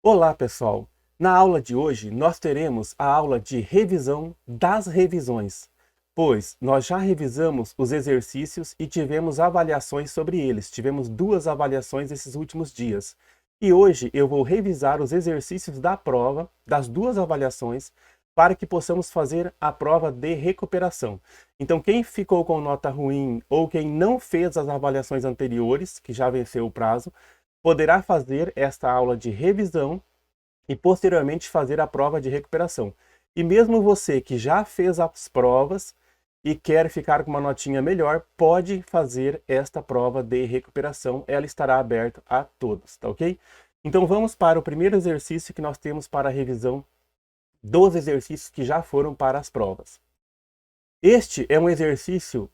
Olá, pessoal! Na aula de hoje, nós teremos a aula de revisão das revisões, pois nós já revisamos os exercícios e tivemos avaliações sobre eles. Tivemos duas avaliações esses últimos dias. E hoje eu vou revisar os exercícios da prova, das duas avaliações, para que possamos fazer a prova de recuperação. Então, quem ficou com nota ruim ou quem não fez as avaliações anteriores, que já venceu o prazo, poderá fazer esta aula de revisão e posteriormente fazer a prova de recuperação. E mesmo você que já fez as provas e quer ficar com uma notinha melhor, pode fazer esta prova de recuperação. Ela estará aberta a todos, tá ok? Então vamos para o primeiro exercício que nós temos para a revisão dos exercícios que já foram para as provas. Este é um exercício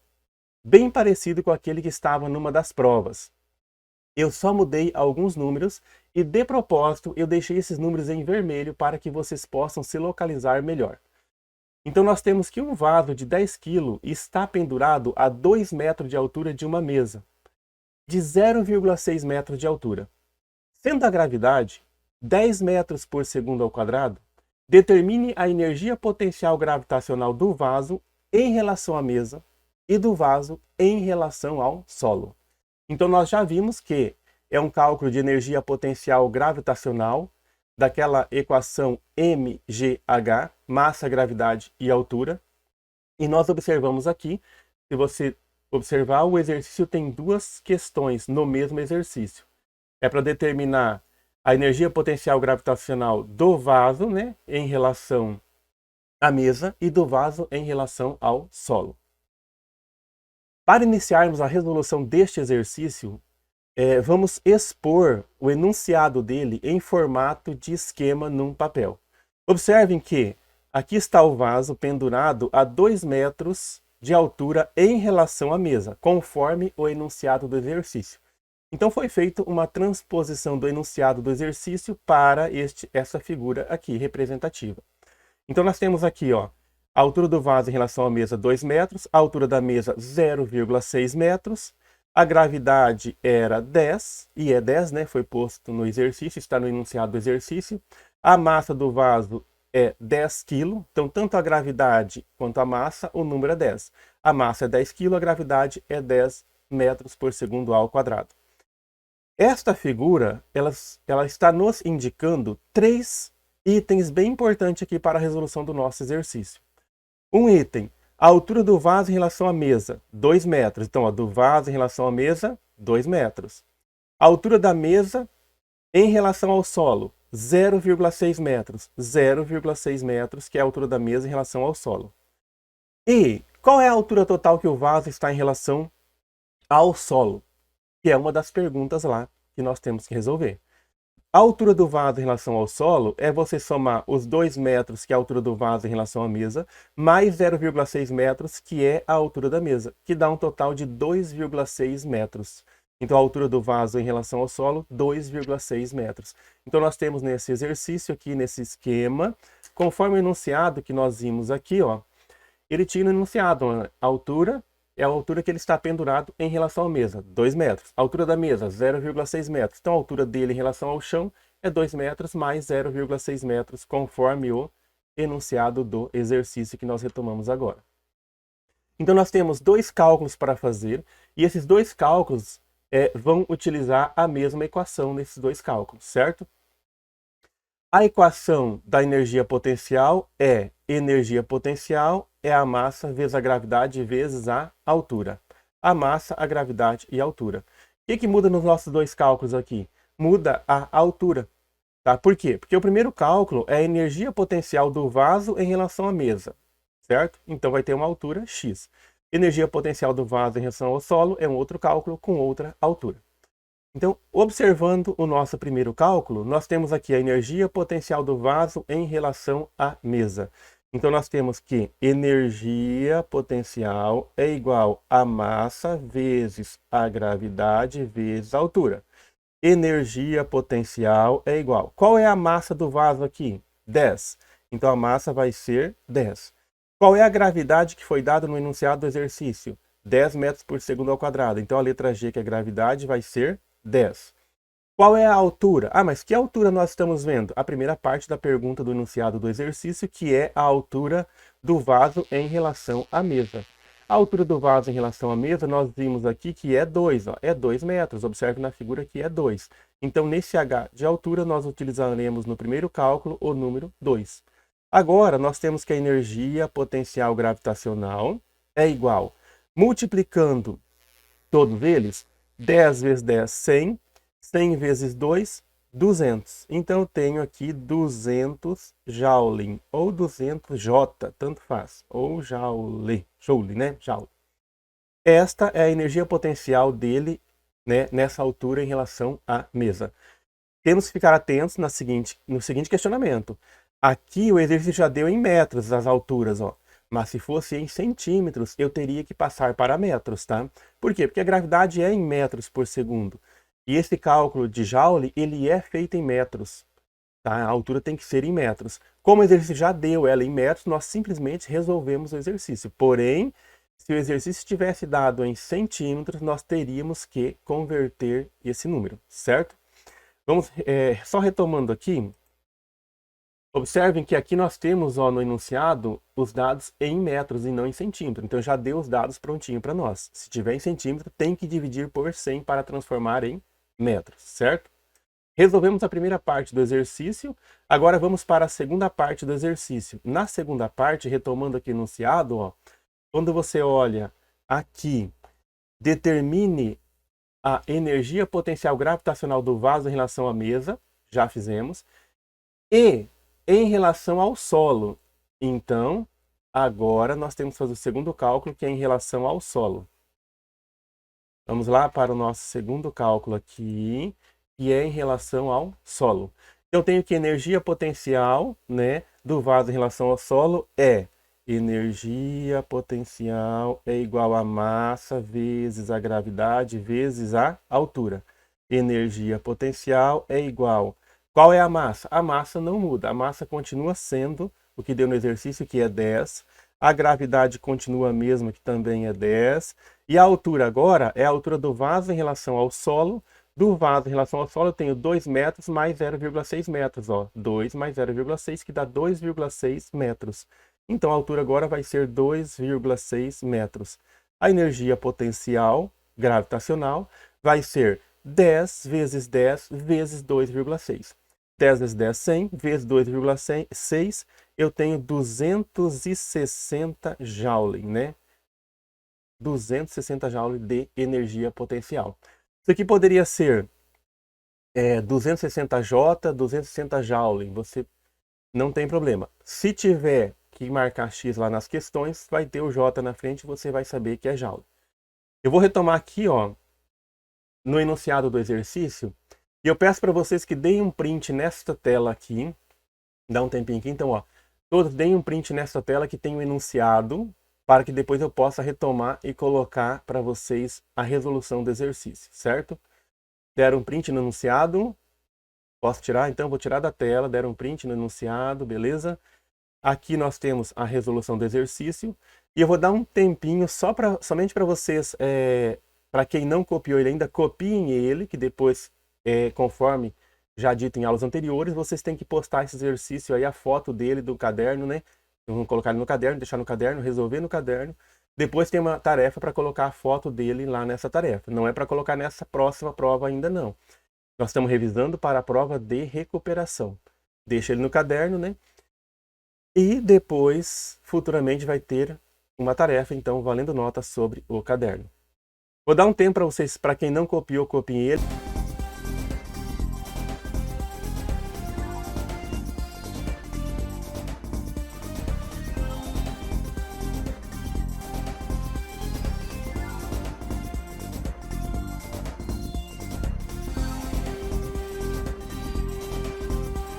bem parecido com aquele que estava numa das provas. Eu só mudei alguns números e, de propósito, eu deixei esses números em vermelho para que vocês possam se localizar melhor. Então, nós temos que um vaso de 10 kg está pendurado a 2 metros de altura de uma mesa, de 0,6 metros de altura. Sendo a gravidade 10 metros por segundo ao quadrado, determine a energia potencial gravitacional do vaso em relação à mesa e do vaso em relação ao solo. Então, nós já vimos que é um cálculo de energia potencial gravitacional daquela equação mgh, massa, gravidade e altura. E nós observamos aqui, se você observar, o exercício tem duas questões no mesmo exercício. É para determinar a energia potencial gravitacional do vaso, né, em relação à mesa e do vaso em relação ao solo. Para iniciarmos a resolução deste exercício, vamos expor o enunciado dele em formato de esquema num papel. Observem que aqui está o vaso pendurado a 2 metros de altura em relação à mesa, conforme o enunciado do exercício. Então foi feita uma transposição do enunciado do exercício para essa figura aqui, representativa. Então nós temos aqui, ó, a altura do vaso em relação à mesa 2 metros, a altura da mesa 0,6 metros, a gravidade era 10, e é 10, né? Foi posto no exercício, está no enunciado do exercício. A massa do vaso é 10 kg, então tanto a gravidade quanto a massa, o número é 10. A massa é 10 kg, a gravidade é 10 metros por segundo ao quadrado. Esta figura, ela está nos indicando 3 itens bem importantes aqui para a resolução do nosso exercício. Um item, a altura do vaso em relação à mesa, 2 metros. Então, ó, do vaso em relação à mesa, 2 metros. A altura da mesa em relação ao solo, 0,6 metros. 0,6 metros, que é a altura da mesa em relação ao solo. E qual é a altura total que o vaso está em relação ao solo? Que é uma das perguntas lá que nós temos que resolver. A altura do vaso em relação ao solo é você somar os 2 metros, que é a altura do vaso em relação à mesa, mais 0,6 metros, que é a altura da mesa, que dá um total de 2,6 metros. Então, a altura do vaso em relação ao solo, 2,6 metros. Então, nós temos nesse exercício aqui, nesse esquema, conforme o enunciado que nós vimos aqui, ó, ele tinha no enunciado, a altura é a altura que ele está pendurado em relação à mesa, 2 metros. A altura da mesa, 0,6 metros. Então, a altura dele em relação ao chão é 2 metros mais 0,6 metros, conforme o enunciado do exercício que nós retomamos agora. Então, nós temos dois cálculos para fazer, e esses dois cálculos vão utilizar a mesma equação nesses dois cálculos, certo? A equação da energia potencial é a massa vezes a gravidade vezes a altura. A massa, a gravidade e a altura. O que muda nos nossos dois cálculos aqui? Muda a altura. Tá? Por quê? Porque o primeiro cálculo é a energia potencial do vaso em relação à mesa, certo? Então vai ter uma altura x. Energia potencial do vaso em relação ao solo é um outro cálculo com outra altura. Então, observando o nosso primeiro cálculo, nós temos aqui a energia potencial do vaso em relação à mesa. Então, nós temos que energia potencial é igual a massa vezes a gravidade vezes a altura. Energia potencial é igual. Qual é a massa do vaso aqui? 10. Então, a massa vai ser 10. Qual é a gravidade que foi dada no enunciado do exercício? 10 metros por segundo ao quadrado. Então, a letra G, que é a gravidade, vai ser 10. Qual é a altura? Ah, mas que altura nós estamos vendo? A primeira parte da pergunta do enunciado do exercício, que é a altura do vaso em relação à mesa. A altura do vaso em relação à mesa, nós vimos aqui que é 2, ó, é 2 metros. Observe na figura que é 2. Então, nesse H de altura, nós utilizaremos no primeiro cálculo o número 2. Agora, nós temos que a energia potencial gravitacional é igual, multiplicando todos eles, 10 vezes 10, 100. 100 vezes 2, 200. Então, eu tenho aqui 200 Joule, ou 200 J, tanto faz. Ou Joule, né? Joule. Esta é a energia potencial dele, né, nessa altura em relação à mesa. Temos que ficar atentos no seguinte questionamento. Aqui o exercício já deu em metros as alturas, ó. Mas se fosse em centímetros, eu teria que passar para metros, tá? Por quê? Porque a gravidade é em metros por segundo. E esse cálculo de Joule, ele é feito em metros. Tá? A altura tem que ser em metros. Como o exercício já deu ela em metros, nós simplesmente resolvemos o exercício. Porém, se o exercício tivesse dado em centímetros, nós teríamos que converter esse número, certo? Vamos, só retomando aqui. Observem que aqui nós temos, ó, no enunciado os dados em metros e não em centímetros. Então já deu os dados prontinho para nós. Se tiver em centímetro, tem que dividir por 100 para transformar em metros, certo? Resolvemos a primeira parte do exercício. Agora vamos para a segunda parte do exercício. Na segunda parte, retomando aqui o enunciado, ó, quando você olha aqui, determine a energia potencial gravitacional do vaso em relação à mesa. Já fizemos. E em relação ao solo. Então, agora nós temos que fazer o segundo cálculo, que é em relação ao solo. Vamos lá para o nosso segundo cálculo aqui, que é em relação ao solo. Eu tenho que energia potencial, né, do vaso em relação ao solo é energia potencial é igual a massa vezes a gravidade vezes a altura. Energia potencial é igual. Qual é a massa? A massa não muda. A massa continua sendo o que deu no exercício, que é 10. A gravidade continua a mesma, que também é 10. E a altura agora é a altura do vaso em relação ao solo. Do vaso em relação ao solo eu tenho 2 metros mais 0,6 metros. Ó. 2 mais 0,6, que dá 2,6 metros. Então a altura agora vai ser 2,6 metros. A energia potencial gravitacional vai ser 10 vezes 10 vezes 2,6. 10 vezes 10, 100, vezes 2,6, eu tenho 260 Joule, né? 260 Joule de energia potencial. Isso aqui poderia ser 260 J, 260 Joule, você não tem problema. Se tiver que marcar X lá nas questões, vai ter o J na frente e você vai saber que é Joule. Eu vou retomar aqui, ó, no enunciado do exercício, e eu peço para vocês que deem um print nesta tela aqui. Dá um tempinho aqui. Então, ó, todos deem um print nesta tela que tem o enunciado, para que depois eu possa retomar e colocar para vocês a resolução do exercício, certo? Deram um print no enunciado. Posso tirar? Então, vou tirar da tela. Deram um print no enunciado, beleza? Aqui nós temos a resolução do exercício. E eu vou dar um tempinho somente para vocês, para quem não copiou ele ainda, copiem ele, que depois, conforme já dito em aulas anteriores, vocês têm que postar esse exercício aí, a foto dele do caderno, né? Vamos colocar ele no caderno, deixar no caderno, resolver no caderno. Depois tem uma tarefa para colocar a foto dele lá nessa tarefa. Não é para colocar nessa próxima prova ainda não. Nós estamos revisando para a prova de recuperação. Deixa ele no caderno, né? E depois, futuramente, vai ter uma tarefa, então, valendo nota sobre o caderno. Vou dar um tempo para vocês, para quem não copiou, copiem ele.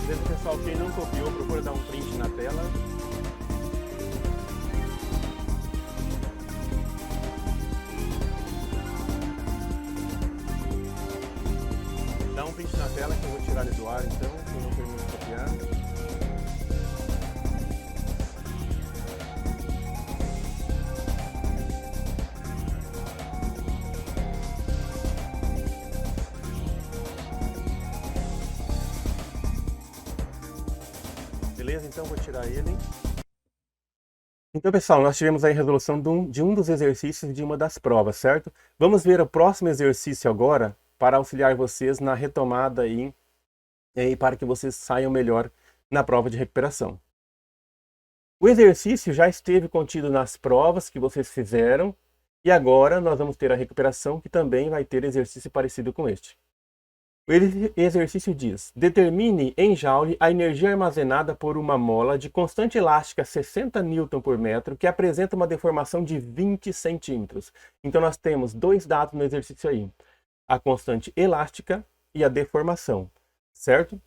Beleza, pessoal? Quem não copiou, procura dar um print na tela. Dá um print na tela que eu vou tirar ele do ar, então, se eu não termino de copiar. Beleza? Então vou tirar ele. Então, pessoal, nós tivemos aí a resolução de um dos exercícios de uma das provas, certo? Vamos ver o próximo exercício agora para auxiliar vocês na retomada e para que vocês saiam melhor na prova de recuperação. O exercício já esteve contido nas provas que vocês fizeram e agora nós vamos ter a recuperação que também vai ter exercício parecido com este. O exercício diz: determine em joule a energia armazenada por uma mola de constante elástica 60 Nm por metro que apresenta uma deformação de 20 centímetros. Então nós temos dois dados no exercício aí: a constante elástica e a deformação, certo?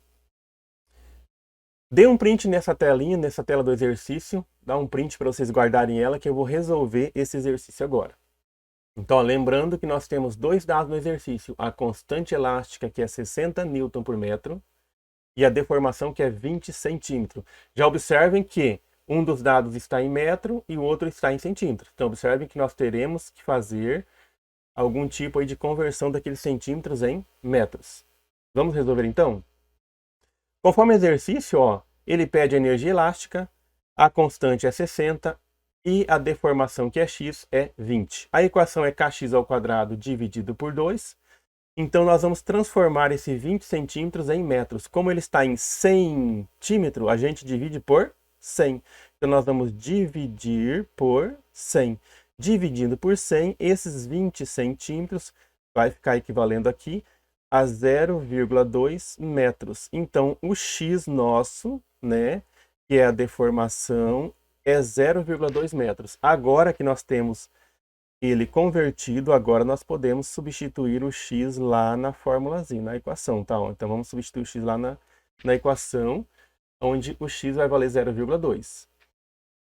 Dê um print nessa telinha, nessa tela do exercício, dá um print para vocês guardarem ela que eu vou resolver esse exercício agora. Então, lembrando que nós temos dois dados no exercício, a constante elástica, que é 60 Nm por metro, e a deformação, que é 20 centímetros. Já observem que um dos dados está em metro e o outro está em centímetros. Então, observem que nós teremos que fazer algum tipo aí de conversão daqueles centímetros em metros. Vamos resolver então? Conforme o exercício, ó, ele pede a energia elástica, a constante é 60 e a deformação, que é x, é 20. A equação é kx² dividido por 2. Então, nós vamos transformar esse 20 centímetros em metros. Como ele está em centímetro, a gente divide por 100. Então, nós vamos dividir por 100. Dividindo por 100, esses 20 centímetros vai ficar equivalendo aqui a 0,2 metros. Então, o x nosso, né, que é a deformação, é 0,2 metros. Agora que nós temos ele convertido, agora nós podemos substituir o x lá na formulazinha, na equação, tá? Então vamos substituir o x lá na equação, onde o x vai valer 0,2.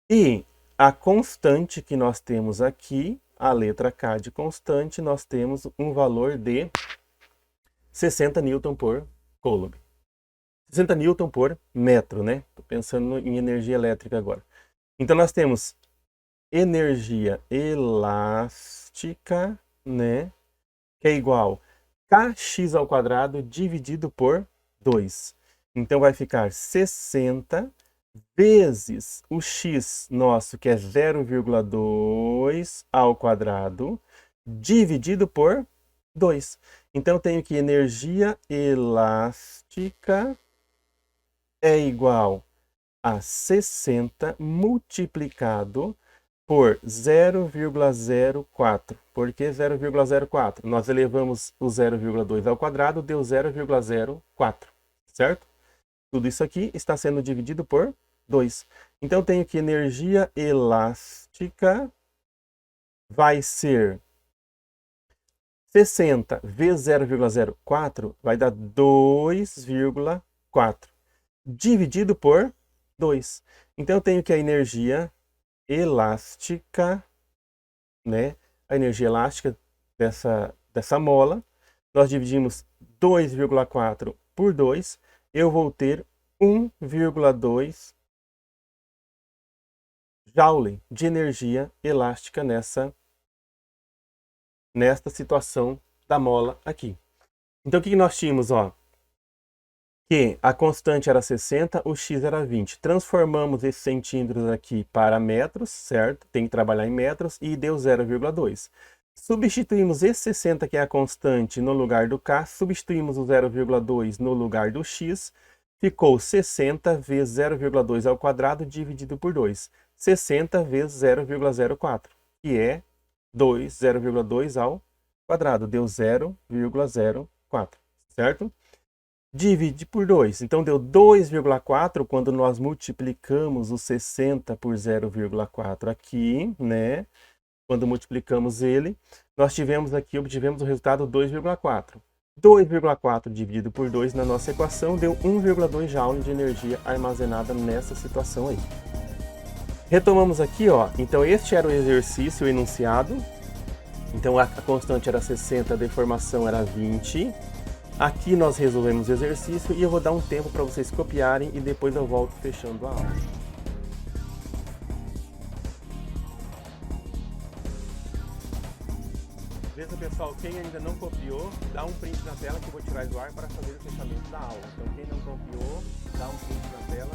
E a constante que nós temos aqui, a letra K de constante, nós temos um valor de 60 Nm por coulomb. 60 Nm por metro, né? Estou pensando em energia elétrica agora. Então, nós temos energia elástica, né, que é igual a kx² dividido por 2. Então, vai ficar 60 vezes o x nosso, que é 0,2 ao quadrado, dividido por 2. Então, eu tenho que energia elástica é igual a 60 multiplicado por 0,04. Por que 0,04? Nós elevamos o 0,2 ao quadrado, deu 0,04, certo? Tudo isso aqui está sendo dividido por 2. Então, eu tenho que energia elástica vai ser 60 vezes 0,04, vai dar 2,4, dividido por 2. Então, eu tenho que a energia elástica, né? A energia elástica dessa mola, nós dividimos 2,4 por 2, eu vou ter 1,2 joule de energia elástica nesta situação da mola aqui. Então, o que nós tínhamos, ó? Que a constante era 60, o x era 20. Transformamos esses centímetros aqui para metros, certo? Tem que trabalhar em metros e deu 0,2. Substituímos esse 60, que é a constante, no lugar do k, substituímos o 0,2 no lugar do x, ficou 60 vezes 0,2 ao quadrado dividido por 2. 60 vezes 0,04, que é 0,2 ao quadrado, deu 0,04, certo? Divide por 2, então deu 2,4 quando nós multiplicamos o 60 por 0,4 aqui, né? Quando multiplicamos ele, nós obtivemos o resultado 2,4. 2,4 dividido por 2 na nossa equação deu 1,2 joule de energia armazenada nessa situação aí. Retomamos aqui, ó. Então este era o exercício, o enunciado. Então a constante era 60, a deformação era 20. Aqui nós resolvemos o exercício e eu vou dar um tempo para vocês copiarem e depois eu volto fechando a aula. Beleza, pessoal? Quem ainda não copiou, dá um print na tela que eu vou tirar do ar para fazer o fechamento da aula. Então, quem não copiou, dá um print na tela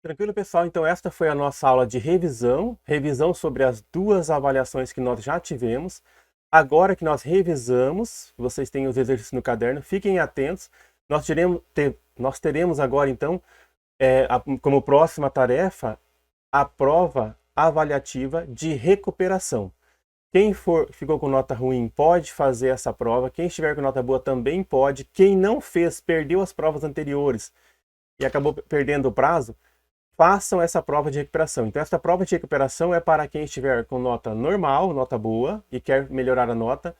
Tranquilo, pessoal? Então esta foi a nossa aula de revisão sobre as duas avaliações que nós já tivemos. Agora que nós revisamos, vocês têm os exercícios no caderno, fiquem atentos. Nós teremos agora, então, como próxima tarefa, a prova avaliativa de recuperação. Quem ficou com nota ruim pode fazer essa prova. Quem estiver com nota boa também pode. Quem não fez, perdeu as provas anteriores e acabou perdendo o prazo, façam essa prova de recuperação. Então, essa prova de recuperação é para quem estiver com nota normal, nota boa, e quer melhorar a nota.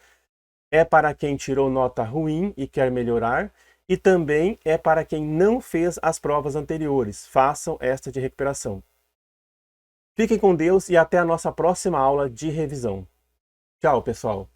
É para quem tirou nota ruim e quer melhorar. E também é para quem não fez as provas anteriores. Façam esta de recuperação. Fiquem com Deus e até a nossa próxima aula de revisão. Tchau, pessoal!